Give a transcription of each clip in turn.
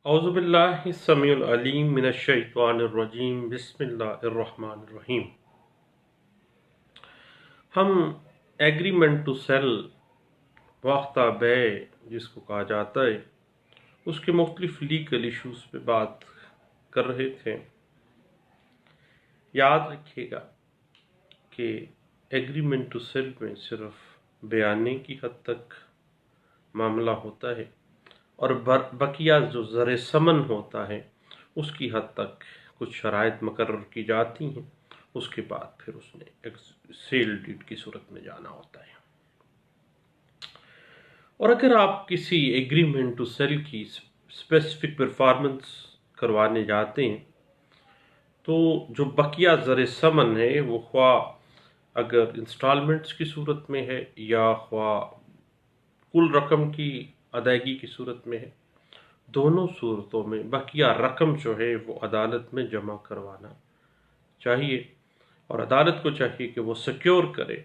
اعوذ باللہ السمیع العلیم من الشیطان الرجیم بسم اللہ الرحمن الرحیم۔ ہم ایگریمنٹ ٹو سیل باختہ بیع جس کو کہا جاتا ہے اس کے مختلف لیگل ایشوز پہ بات کر رہے تھے۔ یاد رکھیے گا کہ ایگریمنٹ ٹو سیل میں صرف بیانے کی حد تک معاملہ ہوتا ہے اور بقیہ جو زر ثمن ہوتا ہے اس کی حد تک کچھ شرائط مقرر کی جاتی ہیں، اس کے بعد پھر اس نے ایک سیل ڈیڈ کی صورت میں جانا ہوتا ہے۔ اور اگر آپ کسی ایگریمنٹ ٹو سیل کی اسپیسیفک پرفارمنس کروانے جاتے ہیں تو جو بقیہ زر ثمن ہے وہ خواہ اگر انسٹالمنٹس کی صورت میں ہے یا خواہ کل رقم کی ادائیگی کی صورت میں ہے، دونوں صورتوں میں بقیہ رقم جو ہے وہ عدالت میں جمع کروانا چاہیے، اور عدالت کو چاہیے کہ وہ سیکیور کرے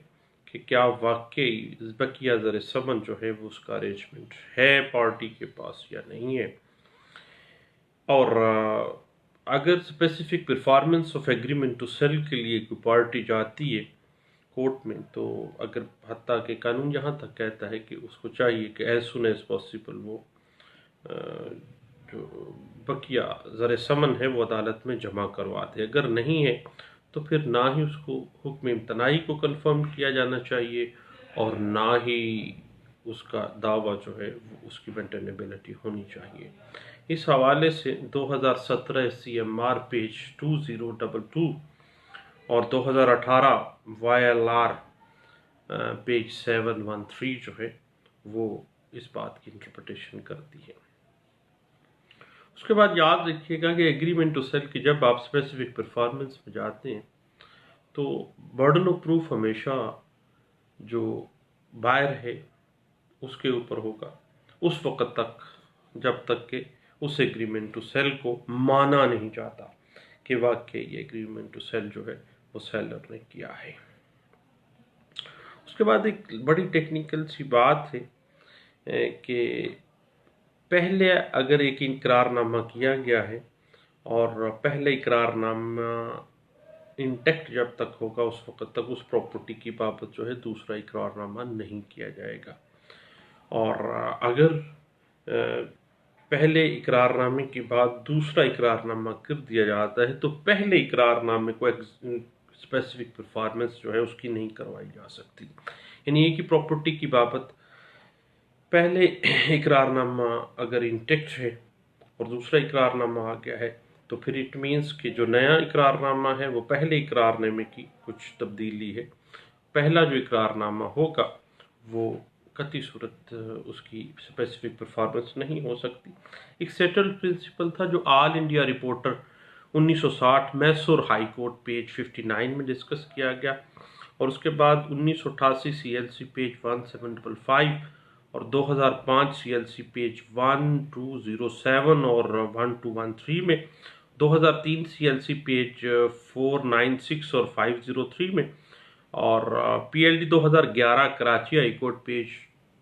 کہ کیا واقعی بقیہ زر ثمن جو ہے وہ اس کا ارینجمنٹ ہے پارٹی کے پاس یا نہیں ہے۔ اور اگر specific performance of agreement to sell کے لیے کوئی پارٹی جاتی ہے کورٹ میں، تو اگر حتیٰ کہ قانون یہاں تک کہتا ہے کہ اس کو چاہیے کہ ایز سون ایز پاسبل وہ جو بقیہ زر ثمن ہے وہ عدالت میں جمع کروا دے۔ اگر نہیں ہے تو پھر نہ ہی اس کو حکم امتناعی کو کنفرم کیا جانا چاہیے اور نہ ہی اس کا دعویٰ جو ہے اس کی مینٹینیبلٹی ہونی چاہیے۔ اس حوالے سے 2017 CMR پیج 2022 اور 2018 YLR پیج 713 جو ہے وہ اس بات کی انٹرپریٹیشن کرتی ہے۔ اس کے بعد یاد رکھیے گا کہ ایگریمنٹ ٹو سیل کی جب آپ اسپیسیفک پرفارمنس میں جاتے ہیں تو برڈن آف پروف ہمیشہ جو بائر ہے اس کے اوپر ہوگا اس وقت تک جب تک کہ اس ایگریمنٹ ٹو سیل کو مانا نہیں جاتا کہ واقعی یہ ایگریمنٹ ٹو سیل جو ہے وہ سیلر نے کیا ہے۔ اس کے بعد ایک بڑی ٹیکنیکل سی بات ہے کہ پہلے اگر ایک اقرار نامہ کیا گیا ہے اور پہلے اقرار نامہ انٹیکٹ جب تک ہوگا اس وقت تک اس پراپرٹی کی بابت جو ہے دوسرا اقرار نامہ نہیں کیا جائے گا، اور اگر پہلے اقرار نامے کے بعد دوسرا اقرار نامہ کر دیا جاتا ہے تو پہلے اقرار نامے کو اسپیسیفک پرفارمنس جو ہے اس کی نہیں کروائی جا سکتی۔ یعنی ایک ہی پراپرٹی کی بابت پہلے اقرار نامہ اگر انٹیکٹ ہے اور دوسرا اقرار نامہ آ گیا ہے تو پھر اٹ مینس کہ جو نیا اقرار نامہ ہے وہ پہلے اقرار نامے کی کچھ تبدیلی ہے، پہلا جو اقرار نامہ ہوگا وہ قطعی صورت اس کی اسپیسیفک پرفارمنس نہیں ہو سکتی۔ ایک سیٹلڈ پرنسپل تھا جو all India reporter 1960 Mysore high court page 59 میں ڈسکس کیا گیا، اور اس کے بعد 1988 CLC پیج 1755 اور 2005 CLC پیج 1207 اور 1213 میں، 2003 CLC پیج 496 اور 503 میں، اور PLD 2011 Karachi high court page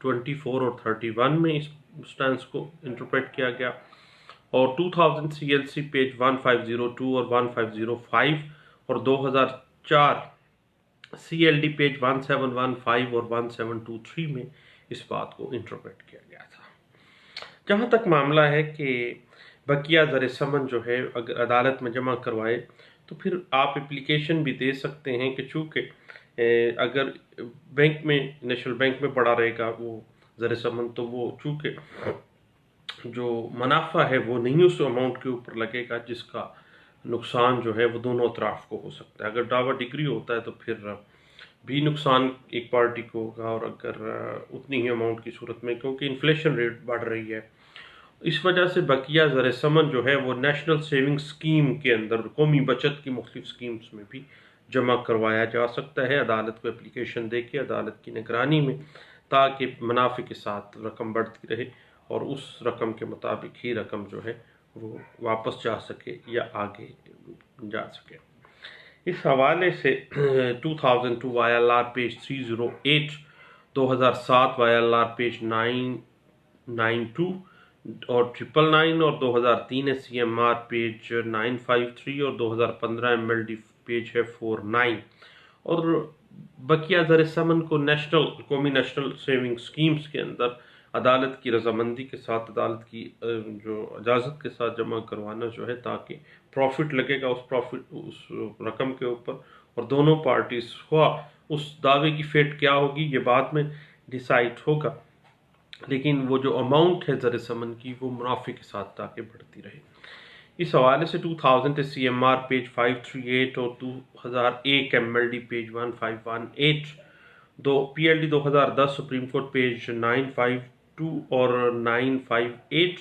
24 اور 31 میں اس سٹینس کو انٹرپریٹ کیا گیا، اور 2000 CLC پیج 1502 اور 1505 اور 2004 CLD پیج 1715 اور 1723 میں اس بات کو انٹرپریٹ کیا گیا تھا۔ جہاں تک معاملہ ہے کہ بقیہ زر ثمن جو ہے اگر عدالت میں جمع کروائے تو پھر آپ اپلیکیشن بھی دے سکتے ہیں کہ چونکہ اگر بینک میں نیشنل بینک میں پڑا رہے گا وہ زر ثمن تو وہ چونکہ جو منافع ہے وہ نہیں اس اماؤنٹ کے اوپر لگے گا جس کا نقصان جو ہے وہ دونوں اطراف کو ہو سکتا ہے۔ اگر دعویٰ ڈگری ہوتا ہے تو پھر بھی نقصان ایک پارٹی کو ہوگا، اور اگر اتنی ہی اماؤنٹ کی صورت میں کیونکہ انفلیشن ریٹ بڑھ رہی ہے اس وجہ سے بقیہ زر ثمن جو ہے وہ نیشنل سیونگ سکیم کے اندر قومی بچت کی مختلف سکیمز میں بھی جمع کروایا جا سکتا ہے عدالت کو اپلیکیشن دے کے عدالت کی نگرانی میں، تاکہ منافع کے ساتھ رقم بڑھتی رہے اور اس رقم کے مطابق ہی رقم جو ہے وہ واپس جا سکے یا آگے جا سکے۔ اس حوالے سے 2002 YLR پیج 308، 2007 YLR پیج 992، اور 999 اور 2003 ہے CMR پیج 953 اور 2015 MLD پیج ہے 49 اور بقیہ زر ثمن کو قومی نیشنل سیونگ سکیمز کے اندر عدالت کی رضامندی کے ساتھ عدالت کی جو اجازت کے ساتھ جمع کروانا جو ہے تاکہ پروفٹ لگے گا اس رقم کے اوپر اور دونوں پارٹیز خواہ اس دعوے کی فیٹ کیا ہوگی یہ بعد میں ڈیسائیڈ ہوگا لیکن وہ جو اماؤنٹ ہے زر ثمن کی وہ منافع کے ساتھ تاکہ بڑھتی رہے. اس حوالے سے 2000 CMR پیج 538 اور 2001 MLD page 1518 PLD 2010 supreme court page 952 اور 958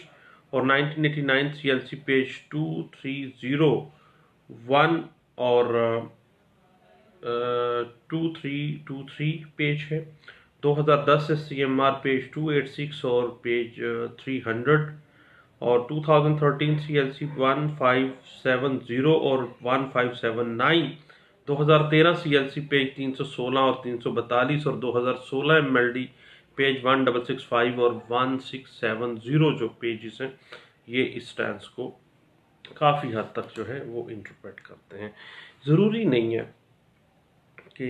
اور 1989 CLC پیج 2301 اور 2323 پیج ہے. 2010 سے CMR پیج 286 اور پیج 300 اور 2013 CLC 1570 اور 1579 2013 CLC پیج 316 اور 342 اور 2016 MLD پیج 1665 اور 1670 جو پیجز ہیں یہ اس ٹینس کو کافی حد تک جو ہے وہ انٹرپریٹ کرتے ہیں. ضروری نہیں ہے کہ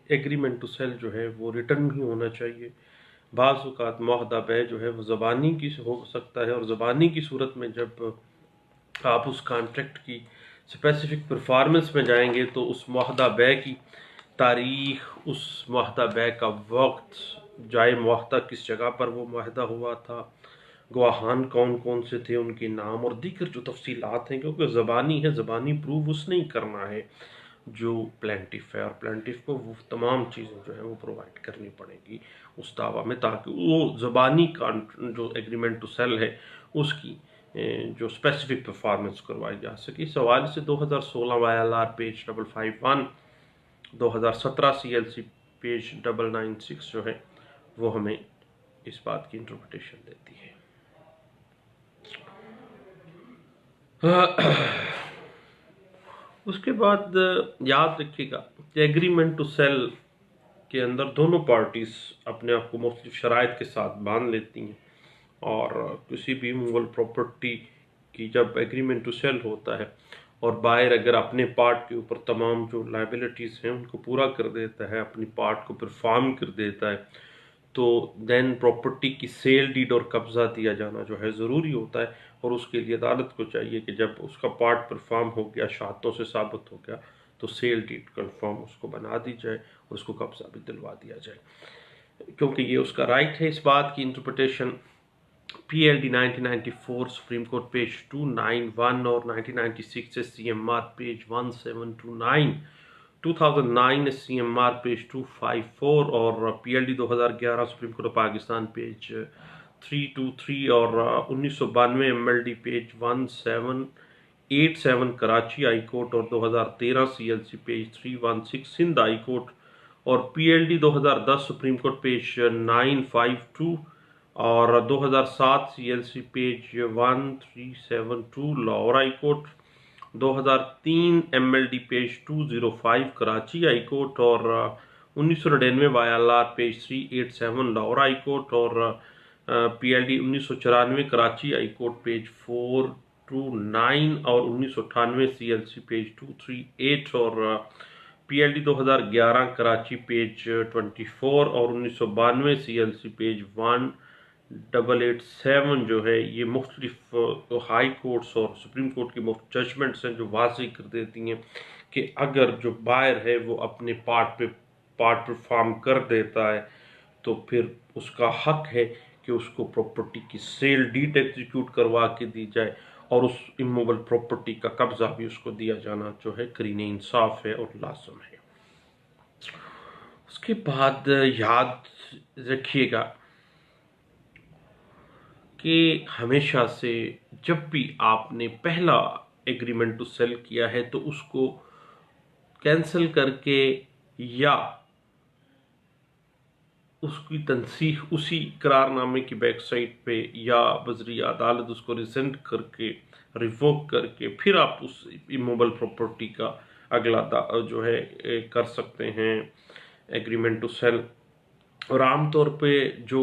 ایگریمنٹ ٹو سیل جو ہے وہ ریٹرن بھی ہونا چاہیے. بعض اوقات معاہدہ بے جو ہے وہ زبانی کی ہو سکتا ہے اور زبانی کی صورت میں جب آپ اس کانٹریکٹ کی اسپیسیفک پرفارمنس میں جائیں گے تو اس معاہدہ بے کی تاریخ، اس معاہدہ بے کا وقت، جائے معاہدہ کس جگہ پر وہ معاہدہ ہوا تھا، گواہان کون کون سے تھے، ان کے نام اور دیگر جو تفصیلات ہیں کیونکہ زبانی ہے، زبانی پروف اس نے ہی کرنا ہے جو پلینٹف ہے اور پلینٹف کو وہ تمام چیزیں جو ہیں وہ پرووائڈ کرنی پڑے گی اس دعویٰ میں تاکہ وہ زبانی جو ایگریمنٹ ٹو سیل ہے اس کی جو اسپیسیفک پرفارمنس کروائی جا سکے. اس حوالے سے 2016 YLR پیج 551 2017 CLC پیج 996 جو ہے وہ ہمیں اس بات کی انٹرپریٹیشن دیتی ہے. اس کے بعد یاد رکھیے گا کہ ایگریمنٹ ٹو سیل کے اندر دونوں پارٹیز اپنے آپ کو مختلف شرائط کے ساتھ باندھ لیتی ہیں اور کسی بھی موول پراپرٹی کی جب ایگریمنٹ ٹو سیل ہوتا ہے اور بائر اگر اپنے پارٹ کے اوپر تمام جو لائبلٹیز ہیں ان کو پورا کر دیتا ہے، اپنی پارٹ کو پرفارم کر دیتا ہے تو دین پراپرٹی کی سیل ڈیڈ اور قبضہ دیا جانا جو ہے ضروری ہوتا ہے اور اس کے لیے عدالت کو چاہیے کہ جب اس کا پارٹ پرفارم ہو گیا، شہادتوں سے ثابت ہو گیا تو سیل ڈیڈ کنفرم اس کو بنا دی جائے اور اس کو قبضہ بھی دلوا دیا جائے کیونکہ یہ اس کا رائٹ ہے. اس بات کی interpretation PLD 1994 supreme court page 291 اور 1996 سے CMR پیج 1729 2009 CMR پیج 254 اور PLD 2011 supreme court Pakistan page 323 اور 1992 MLD page 1787 Karachi high court اور 2013 CLC page 316 Sindh high court اور PLD 2010 سپریم کورٹ پیج 952 اور 2007 CLC page 1372 Lahore high court, 2003 MLD page 205 Karachi high court اور 1999 YLR page 387 Lahore high court اور PLD 1994 Karachi high court page 429 اور 1998 CLC page 238 اور PLD 2011 Karachi page 24 اور 1992 CLC page 1887 جو ہے یہ مختلف ہائی کورٹس اور سپریم کورٹ کی مختلف ججمنٹس ہیں جو واضح کر دیتی ہیں کہ اگر جو بائر ہے وہ اپنے پارٹ پرفارم کر دیتا ہے تو پھر اس کا حق ہے کہ اس کو پراپرٹی کی سیل ڈیڈ ایگزیکیوٹ کروا کے دی جائے اور اس اموول پراپرٹی کا قبضہ بھی اس کو دیا جانا جو ہے قرین انصاف ہے اور لازم ہے. اس کے بعد یاد رکھیے گا کہ ہمیشہ سے جب بھی آپ نے پہلا ایگریمنٹ ٹو سیل کیا ہے تو اس کو کینسل کر کے یا اس کی تنسیخ اسی قرار نامے کی بیک سائٹ پہ یا بذریعہ عدالت اس کو ریزنٹ کر کے ریووک کر کے پھر آپ اس اموبل پراپرٹی کا اگلا جو ہے کر سکتے ہیں ایگریمنٹ ٹو سیل. اور عام طور پہ جو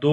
2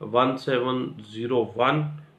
1701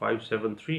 573,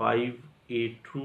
582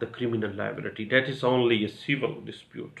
the criminal liability, that is only a civil dispute।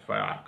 FIR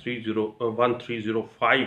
1305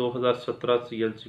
2017 CLC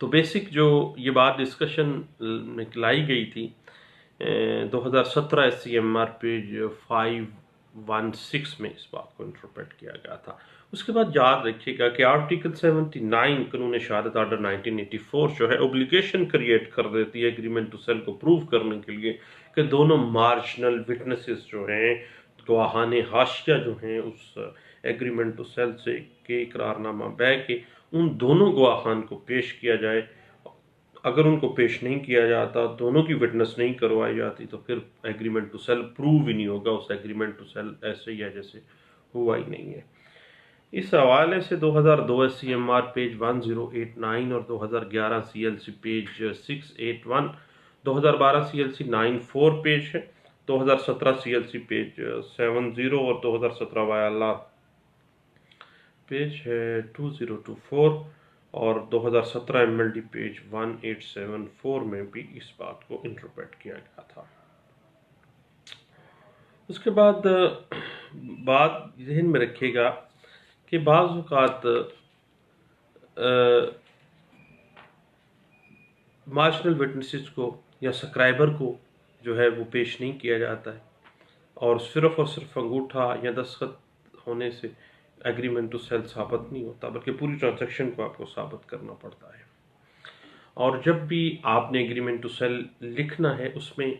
تو بیسک جو یہ بات ڈسکشن میں لائی گئی تھی 2017 SCMR پیج 516 میں اس بات کو انٹرپریٹ کیا گیا تھا۔ اس کے بعد یاد رکھیے گا کہ آرٹیکل 79 قانون شہادت آرڈر 1984 جو ہے اوبلیگیشن کریٹ کر دیتی ہے ایگریمنٹ ٹو سیل کو پروو کرنے کے لیے کہ دونوں مارجنل وٹنسز جو ہیں، گواہان حاشیہ جو ہیں اس ایگریمنٹ ٹو سیل سے کہ اقرارنامہ بے کے، ان دونوں گواہان کو پیش کیا جائے۔ اگر ان کو پیش نہیں کیا جاتا، دونوں کی وٹنس نہیں کروائی جاتی، تو پھر ایگریمنٹ ٹو سیل پروو ہی نہیں ہوگا، اس ایگریمنٹ ٹو سیل ایسے ہی ہے جیسے ہوا ہی نہیں ہے۔ اس حوالے سے 2002 SCMR پیج 1089 اور 2011 CLC پیج 681، 2012 CLC 94 پیج ہے، 2017 CLC پیج 70 اور 2017 وائلہ پیج ہے 2024 اور 2017 MLD پیج 1874 میں بھی اس بات کو انٹرپریٹ کیا گیا تھا۔ اس کے بعد بات ذہن میں رکھیے گا کہ بعض اوقات مارجنل وٹنسز کو یا سکرائبر کو جو ہے وہ پیش نہیں کیا جاتا ہے، اور صرف انگوٹھا یا دستخط ہونے سے ایگریمنٹ ٹو سیل ثابت نہیں ہوتا، بلکہ پوری ٹرانزیکشن کو آپ کو ثابت کرنا پڑتا ہے۔ اور جب بھی آپ نے ایگریمنٹ ٹو سیل لکھنا ہے، اس میں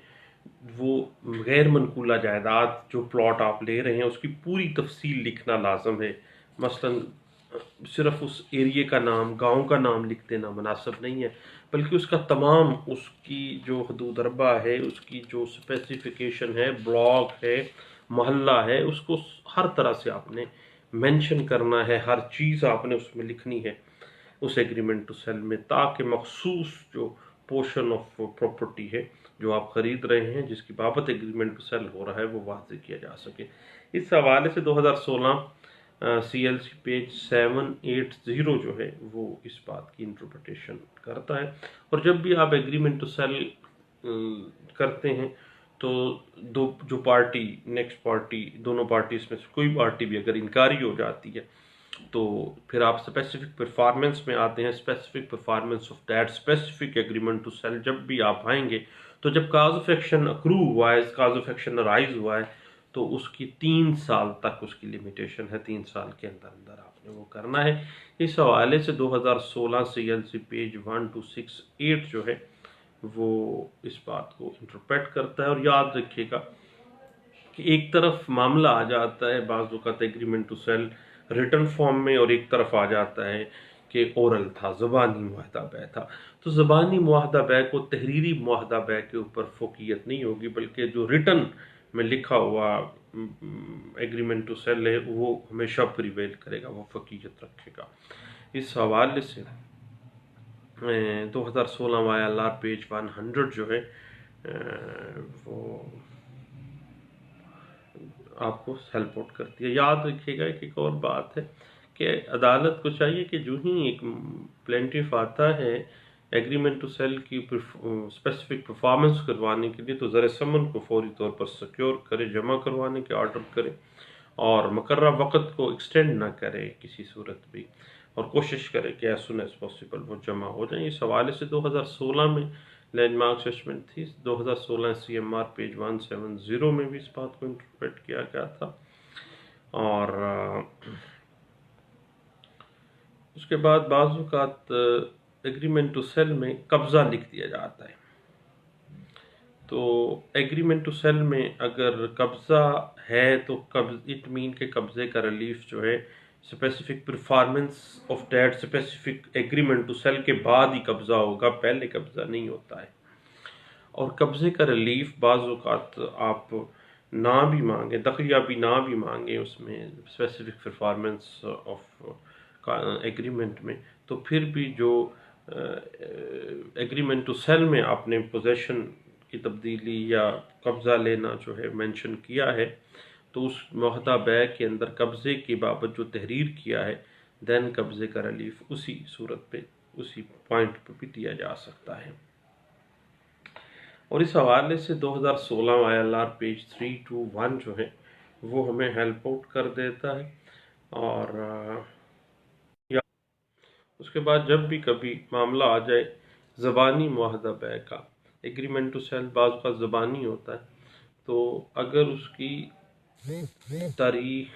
وہ غیر منقولہ جائیداد جو پلاٹ آپ لے رہے ہیں اس کی پوری تفصیل لکھنا لازم ہے۔ مثلا صرف اس ایریے کا نام، گاؤں کا نام لکھ دینا مناسب نہیں ہے، بلکہ اس کا تمام، اس کی جو حدود اربع ہے، اس کی جو اسپیسیفیکیشن ہے، بلاک ہے، محلہ ہے، اس کو ہر طرح سے آپ نے مینشن کرنا ہے، ہر چیز آپ نے اس میں لکھنی ہے اس ایگریمنٹ ٹو سیل میں، تاکہ مخصوص جو پورشن آف پراپرٹی ہے جو آپ خرید رہے ہیں، جس کی بابت ایگریمنٹ ٹو سیل ہو رہا ہے، وہ واضح کیا جا سکے۔ اس حوالے سے 2016 CLC پیج 780 جو ہے وہ اس بات کی انٹرپریٹیشن کرتا ہے۔ اور جب بھی آپ ایگریمنٹ ٹو سیل کرتے ہیں تو جو پارٹی، نیکسٹ پارٹی، دونوں پارٹیز میں سے کوئی پارٹی بھی اگر انکاری ہو جاتی ہے تو پھر آپ اسپیسیفک پرفارمنس میں آتے ہیں۔ Specific performance of that specific agreement to sell جب بھی آپ آئیں گے تو جب کاز آف ایکشن اکرو ہوا ہے، کاز آف ایکشن ارائز ہوا ہے، تو اس کی 3 سال تک اس کی لمیٹیشن ہے، 3 سال کے اندر آپ نے وہ کرنا ہے۔ اس حوالے سے 2016 CLC پیج 1268 جو ہے وہ اس بات کو انٹرپریٹ کرتا ہے۔ اور یاد رکھیے گا کہ ایک طرف معاملہ آ جاتا ہے بعض اوقات agreement to sell written form میں، اور ایک طرف آ جاتا ہے کہ اورل تھا، زبانی معاہدہ بے تھا۔ تو زبانی معاہدہ بے کو تحریری معاہدہ بے کے اوپر فوقیت نہیں ہوگی، بلکہ جو ریٹن میں لکھا ہوا ایگریمنٹ ٹو سیل ہے وہ ہمیشہ پریویل کرے گا، وہ فوقیت رکھے گا۔ اس حوالے سے 2016 YLR پیج 100 جو ہے وہ آپ کو ہیلپ آؤٹ کرتی ہے۔ یاد رکھیے گا کہ ایک اور بات ہے کہ عدالت کو چاہیے کہ جو ہی ایک پلینٹیف آتا ہے ایگریمنٹ ٹو سیل کی اسپیسیفک پرفارمنس کروانے کے لیے، تو زر ثمن کو فوری طور پر سیکیور کرے، جمع کروانے کے آرڈر کرے، اور مقررہ وقت کو ایکسٹینڈ نہ کرے کسی صورت بھی، اور کوشش کرے کہ ایز سون ایز پاسبل وہ جمع ہو جائیں۔ اس حوالے سے 2016 میں لینڈ مارک ججمنٹ تھی، 2016 CMR پیج 170 میں بھی اس بات کو انٹرپریٹ کیا گیا تھا۔ اور اس کے بعد بعض اوقات ایگریمنٹ ٹو سیل میں قبضہ لکھ دیا جاتا ہے۔ تو ایگریمنٹ ٹو سیل میں اگر قبضہ ہے تو اٹ مین کہ قبضے کا ریلیف جو ہے specific performance of that specific agreement to sell کے بعد ہی قبضہ ہوگا، پہلے قبضہ نہیں ہوتا ہے۔ اور قبضے کا ریلیف بعض اوقات آپ نہ بھی مانگیں، دخلیہ بھی نہ بھی مانگیں اس میں اسپیسیفک پرفارمنس آف ایگریمنٹ میں، تو پھر بھی جو ایگریمنٹ ٹو سیل میں آپ نے پوزیشن کی تبدیلی یا قبضہ لینا جو ہے مینشن کیا ہے، تو اس معاہدہ بے کے اندر قبضے کی بابت جو تحریر کیا ہے، دین قبضے کا ریلیف اسی صورت پہ، اسی پوائنٹ پہ بھی دیا جا سکتا ہے۔ اور اس حوالے سے 2016 YLR پیج 321 جو ہے وہ ہمیں ہیلپ آؤٹ کر دیتا ہے۔ اس کے بعد جب بھی کبھی معاملہ آ جائے زبانی معاہدہ بے کا، ایگریمنٹ ٹو سیل بعض کا زبانی ہوتا ہے، تو اگر اس کی تاریخ،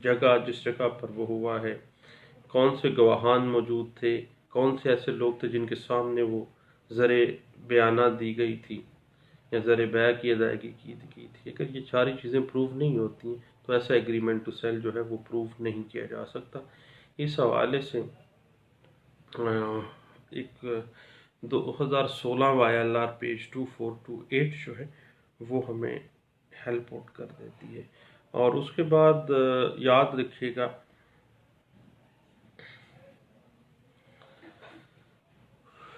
جگہ جس جگہ پر وہ ہوا ہے، کون سے گواہان موجود تھے، کون سے ایسے لوگ تھے جن کے سامنے وہ زر بیانہ دی گئی تھی یا زر بیع کی ادائیگی کی تھی، اگر یہ ساری چیزیں پروو نہیں ہوتی ہیں تو ایسا ایگریمنٹ ٹو سیل جو ہے وہ پروو نہیں کیا جا سکتا۔ اس حوالے سے ایک 2016 YLR پیج 2428 جو ہے وہ ہمیں ہیلپ آؤٹ کر دیتی ہے۔ اور اس کے بعد یاد رکھیے گا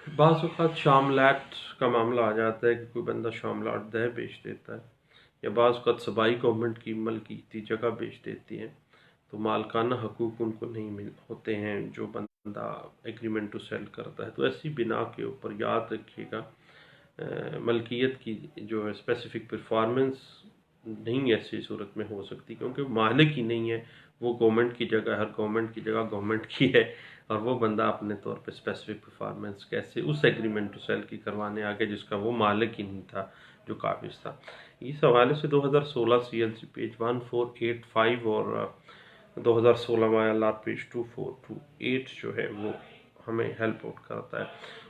بعض اوقات شاملات کا معاملہ آ جاتا ہے کہ کوئی بندہ شاملات دہ بیچ دیتا ہے، یا بعض اوقات صوبائی گورنمنٹ کی ملکیتی جگہ بیچ دیتی ہے، تو مالکانہ حقوق ان کو نہیں ہوتے ہیں جو بندہ ایگریمنٹ ٹو سیل کرتا ہے، تو ایسی بنا کے اوپر یاد رکھیے گا ملکیت کی جو ہے اسپیسیفک پرفارمنس نہیں ایسی صورت میں ہو سکتی، کیونکہ مالک ہی نہیں ہے، وہ گورنمنٹ کی جگہ، ہر گورنمنٹ کی جگہ گورنمنٹ کی ہے، اور وہ بندہ اپنے طور پہ اسپیسیفک پرفارمنس کیسے اس ایگریمنٹ ٹو سیل کی کروانے آگے جس کا وہ مالک ہی نہیں تھا، جو قابض تھا۔ اس حوالے سے 2016 CLC پیج 1485 اور 2016 YLR پیج 2428 جو ہے وہ ہمیں ہیلپ آؤٹ کرتا ہے۔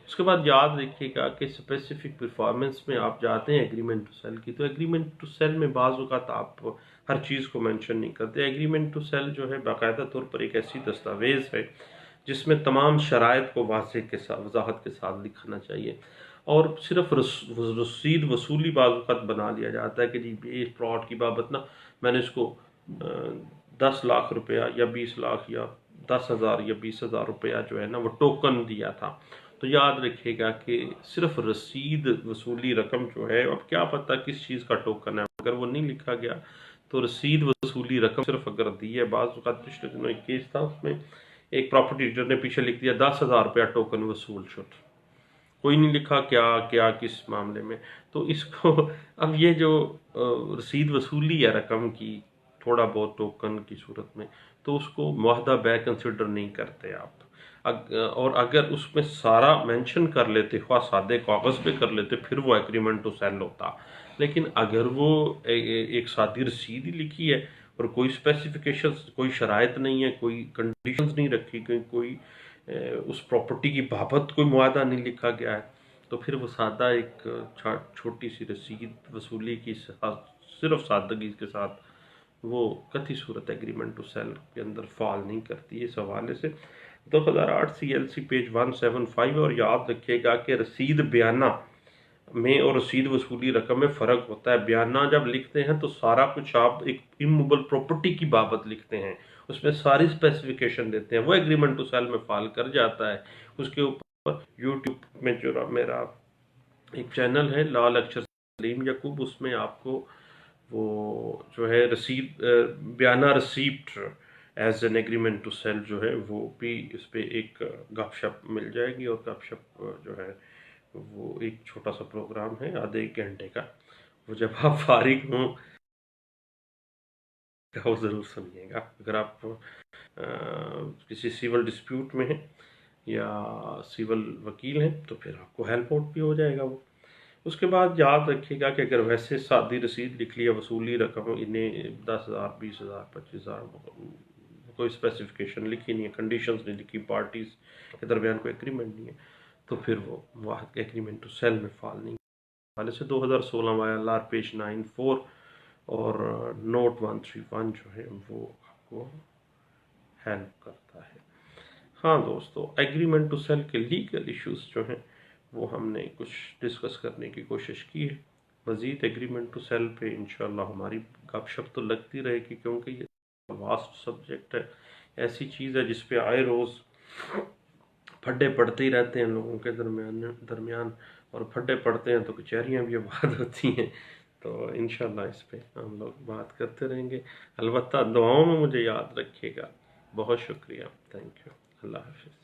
اس کے بعد یاد رکھیے گا کہ اسپیسیفک پرفارمنس میں آپ جاتے ہیں ایگریمنٹ ٹو سیل کی، تو ایگریمنٹ ٹو سیل میں بعض اوقات آپ ہر چیز کو مینشن نہیں کرتے۔ ایگریمنٹ ٹو سیل جو ہے باقاعدہ طور پر ایک ایسی دستاویز ہے جس میں تمام شرائط کو واضح کے ساتھ، وضاحت کے ساتھ لکھنا چاہیے، اور صرف رسید وصولی بعض اوقات بنا لیا جاتا ہے کہ جی اس پلاٹ کی بابت نا میں نے اس کو 10 لاکھ روپیہ یا 20 لاکھ یا 10,000 یا 20,000 روپیہ جو ہے نا وہ ٹوکن دیا تھا۔ تو یاد رکھیے گا کہ صرف رسید وصولی رقم جو ہے، اب کیا پتہ کس چیز کا ٹوکن ہے، اگر وہ نہیں لکھا گیا تو رسید وصولی رقم صرف اگر دی ہے، بعض اوقات پچھلے دنوں ایک کیس تھا، اس میں ایک پراپرٹی ڈیلر نے پیچھے لکھ دیا 10,000 روپیہ ٹوکن وصول شد، کوئی نہیں لکھا کیا کس معاملے میں، تو اس کو اب یہ جو رسید وصولی ہے رقم کی تھوڑا بہت ٹوکن کی صورت میں، تو اس کو معاہدہ بے کنسیڈر نہیں کرتے آپ، اور اگر اس میں سارا مینشن کر لیتے، خواہ سادے کاغذ پہ کر لیتے، پھر وہ ایگریمنٹ ٹو سیل ہوتا، لیکن اگر وہ ایک سادی رسید ہی لکھی ہے اور کوئی اسپیسیفکیشنز، کوئی شرائط نہیں ہے، کوئی کنڈیشنز نہیں رکھی گئی، کوئی اس پراپرٹی کی بابت کوئی معاہدہ نہیں لکھا گیا ہے، تو پھر وہ سادہ ایک چھوٹی سی رسید وصولی کی صرف سادگی کے ساتھ وہ کتی صورت ایگریمنٹ ٹو سیل کے اندر فال نہیں کرتی۔ اس حوالے سے 2008 CLC پیج 175، اور یاد رکھیے گا کہ رسید بیانہ میں اور رسید وصولی رقم میں فرق ہوتا ہے۔ بیانہ جب لکھتے ہیں تو سارا کچھ آپ ایک اموویبل پراپرٹی کی بابت لکھتے ہیں، اس میں ساری اسپیسیفکیشن دیتے ہیں، وہ ایگریمنٹ ٹو سیل میں فال کر جاتا ہے۔ اس کے اوپر یوٹیوب میں جو میرا ایک چینل ہے لا لیکچر سلیم یعقوب، اس میں آپ کو وہ جو ہے رسید بیانہ receipt as an agreement to sale جو ہے وہ بھی اس پہ ایک گپ شپ مل جائے گی، اور گپ شپ جو ہے وہ ایک چھوٹا سا پروگرام ہے آدھے ایک گھنٹے کا، وہ جب آپ فارغ ہوں وہ ضرور سنیے گا۔ اگر آپ کسی سیول ڈسپیوٹ میں ہیں یا سیول وکیل ہیں تو پھر آپ کو ہیلپ آؤٹ بھی ہو جائے گا وہ۔ اس کے بعد یاد رکھیے گا کہ اگر ویسے سادی رسید لکھ لیا، وصولی رقم انہیں 10,000 20,000 25,000 کوئی اسپیسیفکیشن لکھی نہیں ہے، کنڈیشنز نہیں لکھی، پارٹیز کے درمیان کوئی ایگریمنٹ نہیں ہے، تو پھر وہ واحد ایگریمنٹ ٹو سیل میں فال نہیں حوالے سے 2016 YLR پیج 94 اور نوٹ 131 جو ہے وہ آپ کو ہیلپ کرتا ہے۔ ہاں دوستو، ایگریمنٹ ٹو سیل کے لیگل ایشوز جو ہیں وہ ہم نے کچھ ڈسکس کرنے کی کوشش کی ہے۔ مزید ایگریمنٹ ٹو سیل پہ انشاءاللہ ہماری گپ شپ تو لگتی رہے گی، کیونکہ یہ واسٹ سبجیکٹ ہے، ایسی چیز ہے جس پہ آئے روز پھڈے پڑتے ہی رہتے ہیں لوگوں کے درمیان، اور پھڈے پڑتے ہیں تو کچہریاں بھی آباد ہوتی ہیں، تو انشاءاللہ اس پہ ہم لوگ بات کرتے رہیں گے۔ البتہ دعاؤں میں مجھے یاد رکھیے گا۔ بہت شکریہ، تھینک یو، اللہ حافظ۔